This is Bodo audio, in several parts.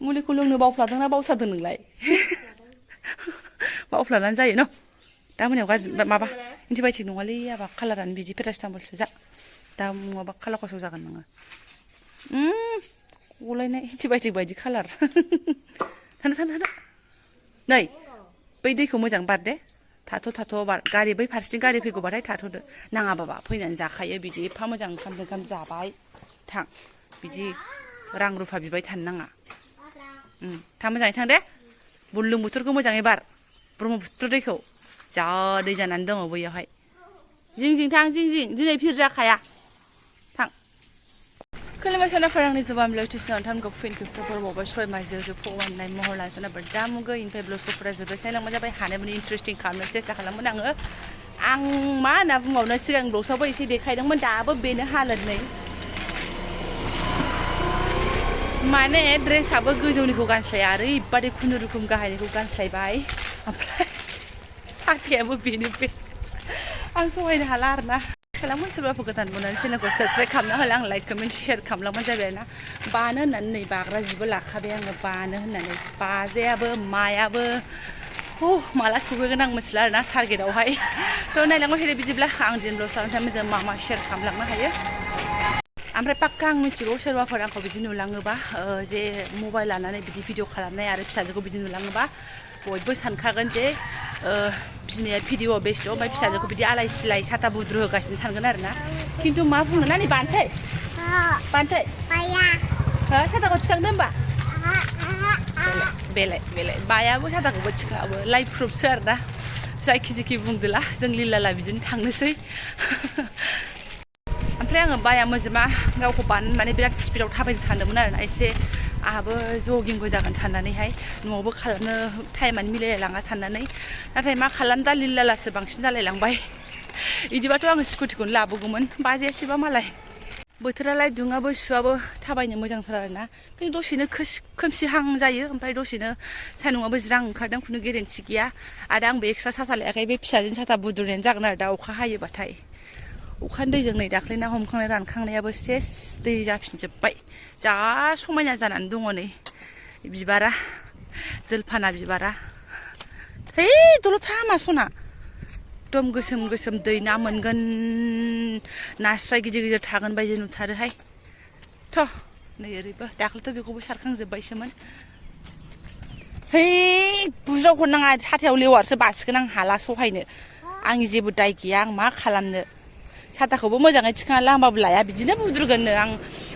मुलिखौ लोंनो बावफ्लादोंना बावसादों नोंलाय बावफ्लानानै जायो न' दा मोनायाव गाज्रि माबा एन्टिबायटिक नङालै आबा कालारानो बिदि पेरासिटामलसो जा दा नङाबा काला कसाव जागोन नोङो गलायनाय एन्टिबायटिक बायदि कालार थानो नै बै दैखौ मोजां बार दे थाथ' बार गारि बै फारसेथिं गारि फैगौबाथाय थाथ'दो नाङा बाबा फैनानै जाखायो बिदि एफा मोजां ओंखाम जाबाय थां बिदि रां रुफा बिबाय थानो नाङा थां मोजाङै थां दे बुरलुंबुथुरखौ मोजाङै बार ब्रह्मपुत्र दैखौ जा दै जानानै दङ बैयावहाय जिं थां जिं दिनै फिर जाखाया थां खुलुमबाय सनाफोर आंनि जोबाम लैथोसिनाव नोंथांखौ फिन खेबसेबावबाय सय माइजो फगवाननाय महर लानाय सनाफोर दा मुगो इनिफ्राय ब्लाउसफोरा जोबोर लांबाय जाबाय हानायमानि इन्टारेस्टिं खालामनो सेस्था खालामोन आं मा होनना बुंबावनो सिगां ब्लाउसावबो एसे देखायदोंमोन दाबो बेनो हालोद नै माने ड्रेसाबो गोजौनिखौ गानस्लाया ओरैबादि खुनुरुखुम गाहायनिखौ गानस्लायबाय ओमफ्राय साथायाबो बेनो बे आं सहायनो हाला आरोना खालामगोन सोरबाफोर गोदान बनानै चेनेलखौ साबस्क्राइब खालामना होला आं लाइक कमेन्ट शेयार खालामलांबानो जाबाय आरोना बानो होननानै नै बाग्रा जिबो लाखाबाय आङो बानो होननानै बाजायाबो मायाबो माला सौहैगोन आं मिथिला आरोना टारगेटआवहाय थ' नायलांबाय थादो बिदिब्ला आं दिनै ब्ल'ग्सआव नोंथांमोनजों मा शेयार खालामलांनो हायो ओमफ्राय पाक्का आं मिथिगौ सोरबाफोर आंखौ बिदि नुलाङोबा जे मबाइल लानानै बिदि भिडिअ खालामनाय आरो फिसाजोखौ बिदि नुलाङोबा बयबो सानखागोन जे बिमाया भिडिअ बेस्थ' ओमफ्राय फिसाजोखौ बिदि आलाय सिलाय साथा बुद्रु होगासिनो सानगोन आरोना खिन्थु मा बुंनो नानि बानसै साथाखौ थिखांदो होमबा बेलाय बायाबो साथाखौबो थिखाङाबो लाइफ प्रुफसो आरोना जायखि बुंदोला जों लिलाला बिदिनो थांनोसै ओमफ्राय आङो बाया मोजोमा गावखौ माने बिराद स्पिडआव थाबायनो सानदोंमोन आरोना एसे आंहाबो जगिंबो जागोन साननानैहाय न'आवबो खालामनो टाइमानो मिलायलाङा साननानै नाथाय मा खालाम दा लिलालासो बांसिन जालायलांबाय बिदिबाथ' आङो स्कुटिखौनो लाबोगौमोन बाजायासैबा मालाय बोथोरालाय दुङाबो सुवाबो थाबायनो मोजांथार आरोना खिन्थु दसेनो खोमसिहां जायो ओमफ्राय दसेनो सान्दुंआबो ज्रां ओंखारदों खुनु गेरेन्थि गैया आरो आंबो एक्सट्रा साथा लायाखै बे फिसाजों साथा बुद्रुनायानो जागोन आरो दा अखा हायोबाथाय अखानि दैजों नै दाख्लै ना हमखांनाय रानखांनायाबो सेस दै जाफिनजोब्बाय जा समायना जानानै दङ नै बिबारा दोलफाना बिबारा है दलद था मा सना एकदम गोसोम दै ना मोनगोन नास्राय गिदिर थागोन बायदि नुथारोहाय थ' नै ओरैबो दाख्लैथ' बेखौबो सारखांजोब्बायसोमोन है बुज्राव हरनाङा साथायाव लेवारसो बासिगोन आं हाला सहायनो आंनि जेबो दाय गैया आं मा खालामनो साथाखौबो मोजाङै थिखांना लांबाबो लाया बिदिनो बुद्रुगोननो आं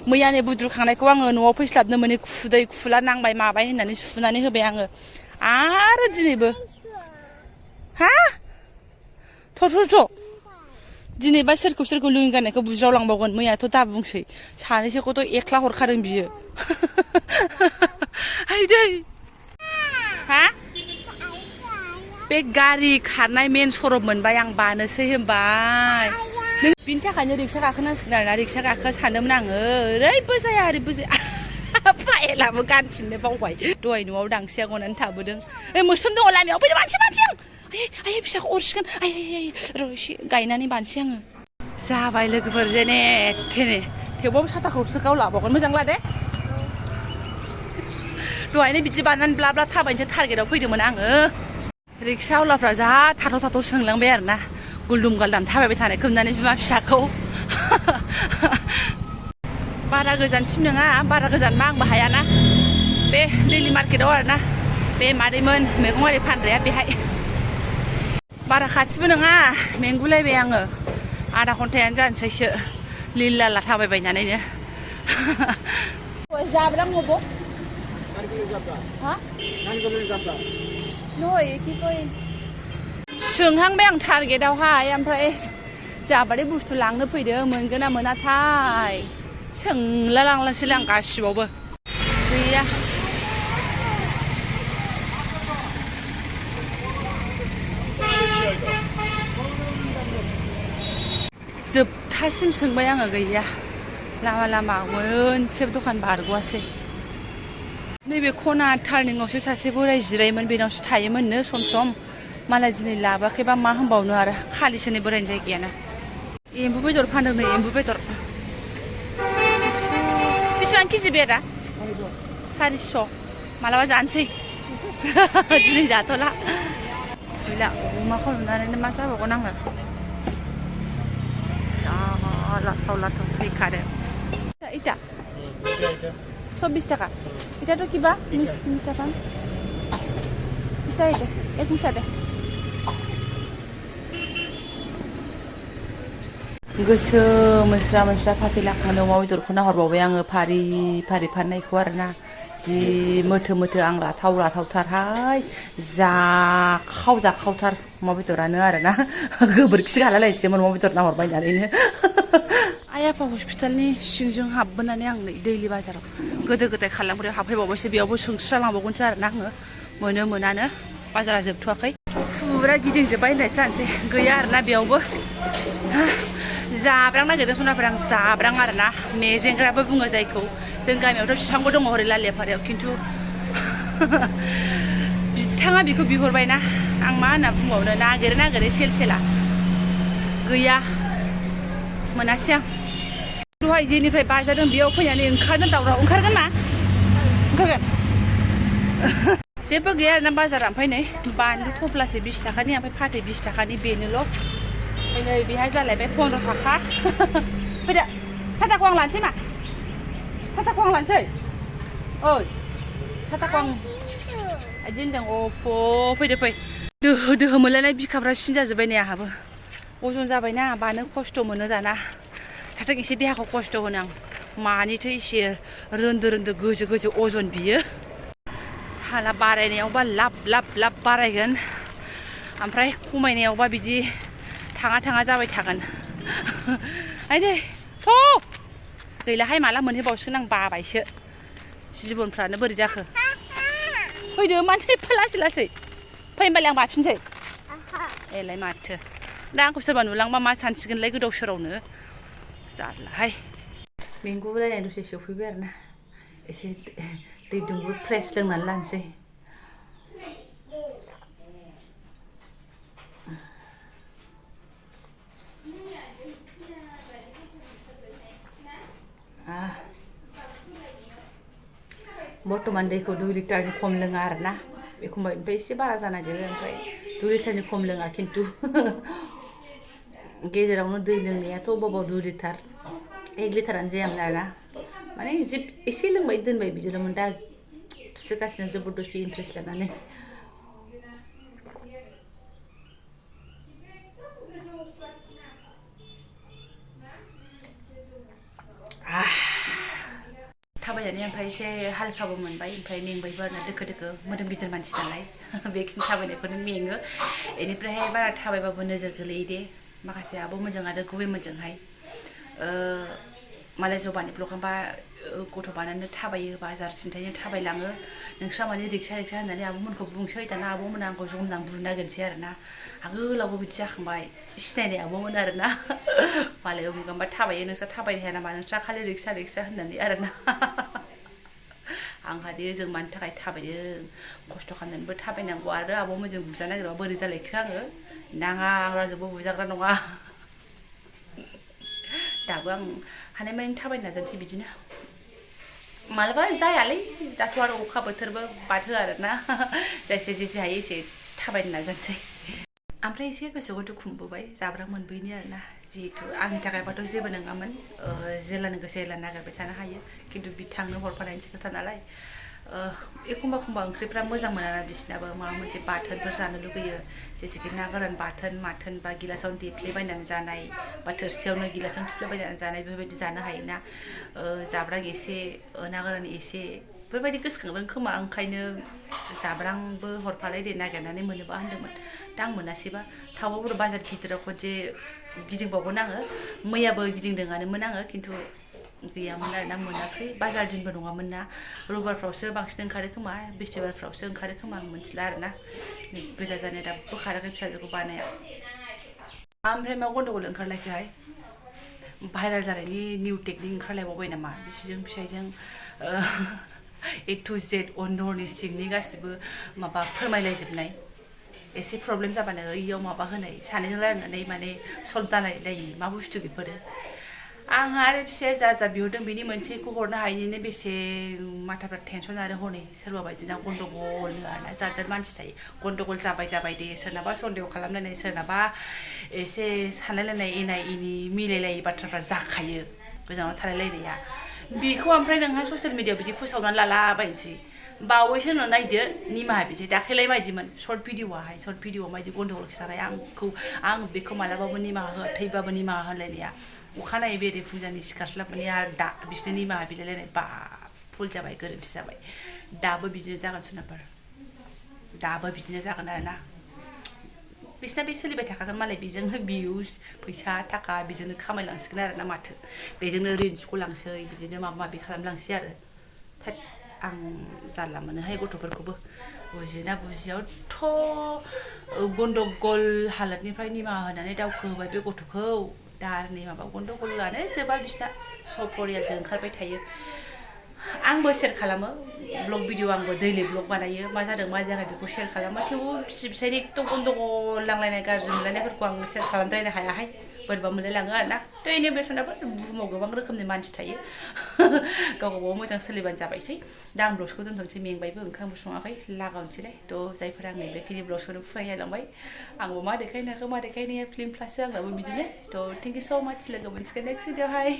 मैयानो बुद्रुखांनायखौ आङो न'आव फैस्लाबनो मोनै खुदै खुला नांबाय माबाय होननानै सुनानै होबाय आङो आरो दिनैबो हा थ' दिनैबा सोरखौ लुङि गाननायखौ बुज्राव लांबावगोन मैयाथ' दा बुंसै सानैसोखौथ' एक्ला हरखादों बियो हायदै हा बे गारि खारनाय मेन सरब मोनबाय आं बानोसै होनबाय बिनि थाखायनो रिक्सा गाखोनांसिगोन आरोना रिक्सा गाखोना सानदोंमोन आङो ओरैबो जाया पायेलाबो गानफिननो बावबाय दहाय न'आव दांसेया गनानै थाबोदों मोस्रोम दङ लामायाव फैनो मानसि आं आयै फिसाखौ अरसिगोन आयै र' एसे गायनानै बानसै आङो जाबाय लोगोफोर जेने थेने थेवबाबो साथाखौसो गाव लाबावगोन मोजां ला दे दहायनो बिदि बानानै ब्ला थाबायनोसो टारगेटआव फैदोंमोन आङो रिक्सा आवलाफ्रा जा थाथ' सोंलांबाय आरोना गुलदुम गालदाम थाबायबाय थानायखौ नुनानै बिमा फिसाखौ बारा गोजानसिम नङा बारा गोजानबा आंबो हायाना बे दैलि मार्केटआव आरोना बे मादैमोन मैगं आरि फानग्राया बेहाय बारा खाथिबो नङा मेंगुलायबाय आङो आधा घन्टायानो जानोसैसो लिलाला थाबायबायनानैनो जाब्रां हबो सोंहांबाय आं टारगेटआवहाय ओमफ्राय जाबादि बुस्थु लांनो फैदों मोनगोन ना मोनाथाय सोंला लांलासैलाय आं गासिबावबो गैया जोबथासिम सोंबाय आङो गैया लामा मोनसेबो दखान बारग'आसै नैबे खना टार्निंआवसो सासे बोराय जिरायोमोन बेनावसो थायोमोननो सम मालाय दिनै लाबोआखैबा मा होनबावनो आरो खालिसो नै बोरायनि जायगायानो एम्बु बेदर फानदों नै एम्बु बेदर बेसेबां केजि बेदा 400 मालाबा जानोसै दिनै जाथ'ला गैला अमाखौ नुनानैनो मा जाबावगोन आङो लाथाव लाथाव फैखादो इटा 20 টাকা এটা তো কিবা মিঠা পান এটা এটা এক মিঠা দে गोसोम मोस्रा मोस्रा फाथै लाखानो अमा बेदरखौ नाहरबावबाय आङो फारि फारि फाननायखौ आरोना जि मोथो मोथो आं लाथाव लाथावथारहाय जाखावथार अमा बेदरानो आरोना गोबोरखि गालायलायसोमोन अमा बेदर नाहरबायनानैनो आइ आफा हस्पिटालनि सिंजों हाबबोनानै आं नै दैलि बाजाराव गोदो गोदाय खालामग्रायाव हाबफैबावबायसो बेयावबो सोंस्रालांबावगोनसो आरोना आङो मोनो मोनानो बाजारा जोबथ'वाखै फुरा गिदिंजोब्बाय होननायसो जानोसै गैया आरोना बेयावबो जाब्रां नागिरदों सनाफोर आं जाब्रां आरोना मेजेंग्राबो बुङो जायखौ जों गामियावथ' बिफांबो दङ हरै लालियाफारायाव खिन्थु बिथाङा बेखौ बिहरबायना आं मा होनना बुंबावनो नागिरै सेला गैया मोनासै आं दहाय जेनिफ्राय बाजारदों बेयाव फैनानै ओंखारनो दावराव ओंखारगोन मा ओंखारगोन जेबो गैया आरोना बाजारा ओमफ्राय नै बानलु थफ्लासे 20 थाखानि ओमफ्राय फाथै 20 थाखानि बेनोल' ओमफ्राय नै बेहाय जालायबाय 15 थाखा फैदो साथाखौ आं लानोसै मा साथाखौ आं लानोसै ओइ साथाखौ आं बिदि होनदों अफ' फैदो फै दोहो दोहो मोनलायनाय बिखाफ्रा सिन जाजोब्बाय नै आंहाबो अजन जाबायना बानो खस्थ' मोनो दाना थाथों एसे देहाखौ खस्थ' होनो आं मानिथो एसे रोन्दो रोन्दो गोजो गोजो अजन बियो हाला बारायनायावबा लाब लाब लाब बारायगोन ओमफ्राय खमायनायावबा बिदि थाङा जाबाय थागोन आइदै थ' गैलाहाय माला मोनहैबावसिगोन आं बाबायसो जिबनफ्रानो बोरै जाखो फैदो मानो एफा लासै फै होमबालाय आं बाफिनसै एलाय माथो दा आंखौ सोरबा नुलांबा मा सानसिगोनलाय गोदाव सोरावनो जारलाहाय मेंगुलायनाय दसे सफैबाय आरोना एसे दै दुंब्रुद फ्रेस लोंनानै लानोसै बर्थमान दैखौ 2 लिटारनि खम लोङा आरोना एखमबा ओमफ्राय एसे बारा जानो नागिरो ओमफ्राय 2 लिटारनि खम लोङा खिन्थु गेजेरावनो दै लोंनायाथ' बबाव 2 लिटार 1 लिटारानो जायामोन आरोना माने एसे लोंबाय दोनबाय बिदिल'मोन दा थुसोगासिनो जबरदस्ति इन्ट्रेस्ट लानानै थाबायनानै ओमफ्राय एसे हालखाबो मोनबाय ओमफ्राय मेंबायबो आरोना दोखो दोखो मोदोम गिदिर मानसि नालाय बेखिनि थाबायनायखौनो मेङो बेनिफ्रायहाय बारा थाबायबाबो नोजोर गोलैयो दे माखासे आब'मोनजों आरो गुबैमोनजोंहाय मालाय जबानि ब्लगाबा गथ' बानानो थाबायो बाजार सिन्थायनो थाबायलाङो नोंस्रा माने रिक्सा होननानै आब'मोनखौ बुंसै दाना आब'मोना आंखौ जमनानै बुनो नागिरसै आरोना आगोलावबो बिदि जाखांबाय सिनायनाय आब'मोन आरोना मालायाव बुंगांबा थाबायो नोंस्रा थाबायनो हाया नामा नोंस्रा खालि रिक्सा होननानै आरोना आंहादि जों मानि थाखाय थाबायदों खस्थ' खालामनानैबो थाबायनांगौ आरो आब'मोनजों बुजानो नागिरबा बोरै जालायखो आङो नाङा आं रावजोंबो बुजाग्रा नङा दाबो आं हानायमानि थाबायनो नाजानोसै बिदिनो मालाबा जायालै दाथ' आरो अखा बोथोरबो बाथो आरोना जायखिजाया जेसे हायो एसे थाबायनो नाजानोसै ओमफ्राय एसे गोसोखौ दुखु मोनबोबाय जाब्रां मोनबोयनि आरोना जिहेतु आंनि थाखायबाथ' जेबो नङामोन जेलानो गोसो एला नागिरबाय थानो हायो खिन्थु बि थांनो हरफानायनिसो खोथा नालाय एखमबा ओंख्रिफ्रा मोजां मोनाना बिसिनाबो माबा मोनसे बाथोनफोर जानो लुगैयो जेसेखि ना गोरान बाथोन माथोन बा गिलासावनो देफ्लेबायनानै जानाय बा थोरसियावनो गिलासावनो थुफ्लेबायनानै जानाय बेफोरबायदि जानो हायोना जाब्रां एसे ना गोरान एसे बेफोरबायदि गोसोखांदों खोमा ओंखायनो जाब्रांबो हरफालाय दे नागिरनानै मोनोबा होनदोंमोन दा आं मोनासैबा थावबाबो बाजार गिदिराव खनसे गिदिंबावगोन आङो मैयाबो गिदिंदोंआनोमोन आङो खिन्थु गैयामोन आरोना मोनाखसै बाजार दिनबो नङामोन ना रबिबारफ्रावसो बांसिन ओंखारो खोमा बिस्थिबारफ्रावसो ओंखारो खोमा आं मिथिला आरोना गोजा जानाय दा बोखाराखै फिसाजोखौ बानाया ओमफ्राय मा गन्डगोल ओंखारलायखोहाय भाइरेल जानायनि निउ टेकनिक ओंखारलायबावबाय नामा बिसिजों फिसाइजों A to Z अनदरनि सिंनि गासिबो माबा फोरमायलायजोबनाय एसे प्रब्लेम जाबानो इयाव माबा होनाय सानैजों रायलायनानै माने सल्भ जालायलायि मा बुस्थु बेफोरो आंहा आरो फिसाया जा बिहरदों बिनि मोनसेखौ हरनो हायिनिनो बेसे माथाफ्रा टेनसन आरो हनै सोरबा बायदिना गन्डगल आरोना जादार मानसि थायो गन्डगल जाबाय दे सोरनाबा सन्देह खालामलायनाय सोरनाबा एसे सानलायलायनाय एना एनि मिलायलायै बाथ्राफ्रा जाखायो गोजानाव थालायलायनाया बेखौ ओमफ्राय नोंहा ससियेल मिडियायाव बिदि फोसावनानै लालाबायनोसै बावैसो नों नायदो निमाहा बिदि दाख्लैलाय मायदिमोन सर्ट भिडिअ'आव मायदि गन्डगल खिथानाय आं बेखौ मालाबाबो निमाहा हो थैबाबो निमाहा होलायनाया अखानायै बेरे फुंजानि सिखारस्लाबनानै आरो दा बिसोरनो निमाहा बिलायलायनाय बा भुल जाबाय गोरोन्थि जाबाय दाबो बिदिनो जागोन सुनाफोर दाबो बिदिनो जागोन आरोना बिसिना बे सोलिबाय थाखागोन मालाय बेजोंनो भिउस फैसा थाखा बेजोंनो खामायलांसिगोन आरोना माथो बेजोंनो रिल्स लांसै बिदिनो माबा माबि खालामलांसै आरो थोद आं जारला मोनोहाय गथ'फोरखौबो बुजियोना बुजियावथ' गन्डगल हालोदनिफ्राय निमाहा होनानै दावखोहोबाय बे गथ'खौ दा आरो नै माबा गन्डगलानो जोबा बिसिना सब परियालजों ओंखारबाय थायो आंबो शेयार खालामो ब्लग भिडिअ आंबो दैलि ब्लग बानायो मा जादों मा जायाखै बेखौ शेयार खालामो थेवबो बिसि फिसायनि एकदम गन्डगल लांलायनाय गाज्रि मोनलायनायफोरखौ आं शेयार खालामद्रायनो हायाहाय बोरैबा मोनलायलाङो आरोना थ' बेनो बेसनाबो बुहुमाव गोबां रोखोमनि मानसि थायो गावबागाव मोजां सोलिबानो जाबायसै दा आं ब्लगसखौ दोनथ'नोसै मेंबायबो ओंखामबो सङाखै लागावनोसैलाय थ' जायफोरा आंनि बेखिनि ब्लगसखौनो फरायलांबाय आंबो मा देखायनो हाखो मा देखायनो हाया फिल्म प्लाससो आंनाबो बिदिनो थ' थेंक इउ स' माच लोगो मोनसिगोन नेक्स्ट भिडिअ'हाय